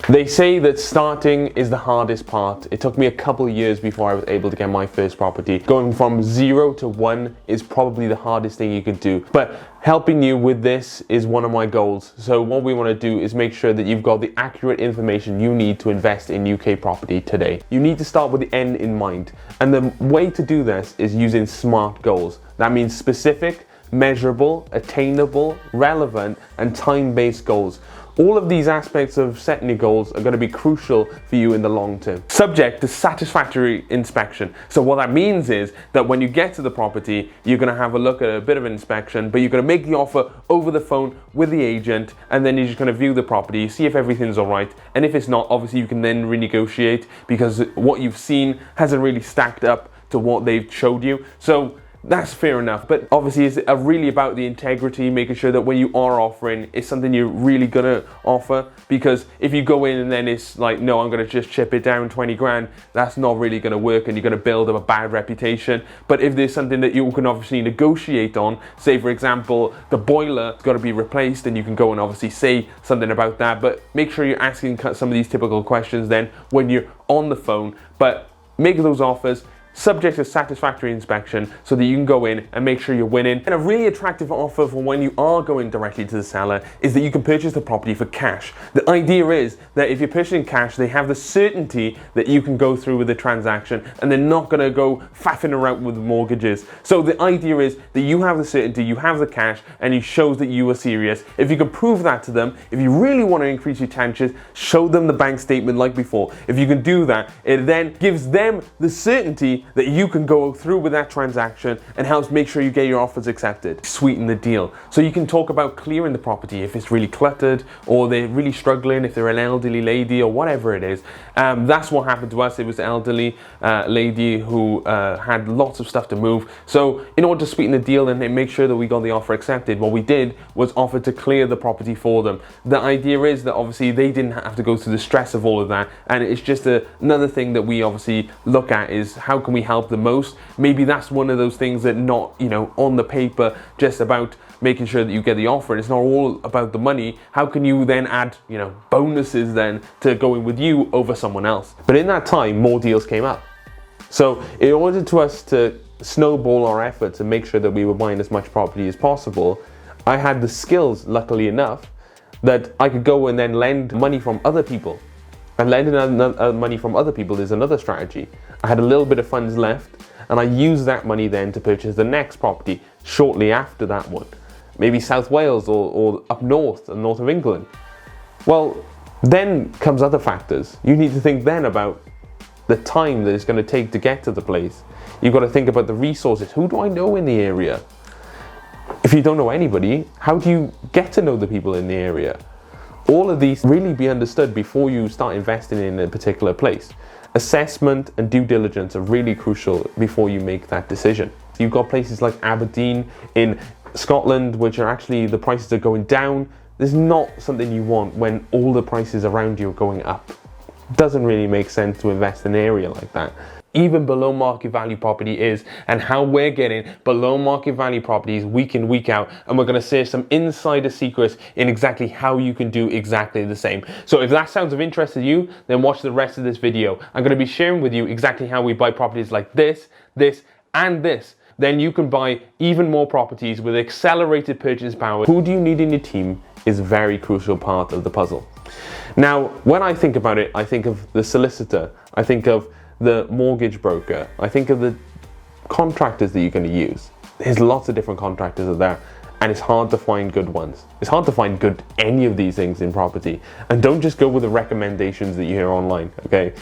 They say that starting is the hardest part. It took me a couple of years before I was able to get my first property. Going from 0 to 1 is probably the hardest thing you could do. But helping you with this is one of my goals. So what we want to do is make sure that you've got the accurate information you need to invest in UK property today. You need to start with the end in mind. And the way to do this is using SMART goals. That means specific, measurable, attainable, relevant, and time-based goals. All of these aspects of setting your goals are going to be crucial for you in the long term. Subject to satisfactory inspection. So what that means is that when you get to the property, you're going to have a look at a bit of an inspection, but you're going to make the offer over the phone with the agent, and then you're just going to view the property, see if everything's all right. And if it's not, obviously you can then renegotiate because what you've seen hasn't really stacked up to what they've showed you. So that's fair enough, but obviously it's really about the integrity, making sure that when you are offering, it's something you're really gonna offer. Because if you go in and then it's like, no, I'm gonna just chip it down 20 grand, that's not really gonna work and you're gonna build up a bad reputation. But if there's something that you can obviously negotiate on, say for example, the boiler's gotta be replaced, and you can go and obviously say something about that, but make sure you're asking some of these typical questions then when you're on the phone, but make those offers subject to satisfactory inspection so that you can go in and make sure you're winning. And a really attractive offer for when you are going directly to the seller is that you can purchase the property for cash. The idea is that if you're purchasing cash, they have the certainty that you can go through with the transaction and they're not going to go faffing around with mortgages. So the idea is that you have the certainty, you have the cash, and it shows that you are serious. If you can prove that to them, if you really want to increase your chances, show them the bank statement like before. If you can do that, it then gives them the certainty that you can go through with that transaction and helps make sure you get your offers accepted. Sweeten the deal. So you can talk about clearing the property if it's really cluttered or they're really struggling, if they're an elderly lady or whatever it is. That's what happened to us. It was an elderly lady who had lots of stuff to move. So in order to sweeten the deal and make sure that we got the offer accepted, what we did was offer to clear the property for them. The idea is that obviously they didn't have to go through the stress of all of that, and it's just another thing that we obviously look at is how can we help the most. Maybe that's one of those things that not, on the paper just about making sure that you get the offer, and it's not all about the money. How can you then add, bonuses then to going with you over someone else? But in that time, more deals came up. So in order to us to snowball our efforts and make sure that we were buying as much property as possible, I had the skills, luckily enough, that I could go and then lend money from other people. And lending money from other people is another strategy. I had a little bit of funds left, and I used that money then to purchase the next property shortly after that one. Maybe South Wales or up north, the north of England. Well, then comes other factors. You need to think then about the time that it's going to take to get to the place. You've got to think about the resources. Who do I know in the area? If you don't know anybody, how do you get to know the people in the area? All of these really be understood before you start investing in a particular place. Assessment and due diligence are really crucial before you make that decision. You've got places like Aberdeen in Scotland, which are actually, the prices are going down. This is not something you want when all the prices around you are going up. It doesn't really make sense to invest in an area like that. Even below market value property is, and how we're getting below market value properties week in, week out, and we're going to share some insider secrets in exactly how you can do exactly the same. So if that sounds of interest to you, then watch the rest of this video. I'm going to be sharing with you exactly how we buy properties like this, and this. Then you can buy even more properties with accelerated purchase power. Who do you need in your team is a very crucial part of the puzzle. Now, when I think about it, I think of the solicitor, I think of the mortgage broker, I think of the contractors that you're going to use. There's lots of different contractors out there, and it's hard to find good ones. It's hard to find good any of these things in property. And don't just go with the recommendations that you hear online, okay?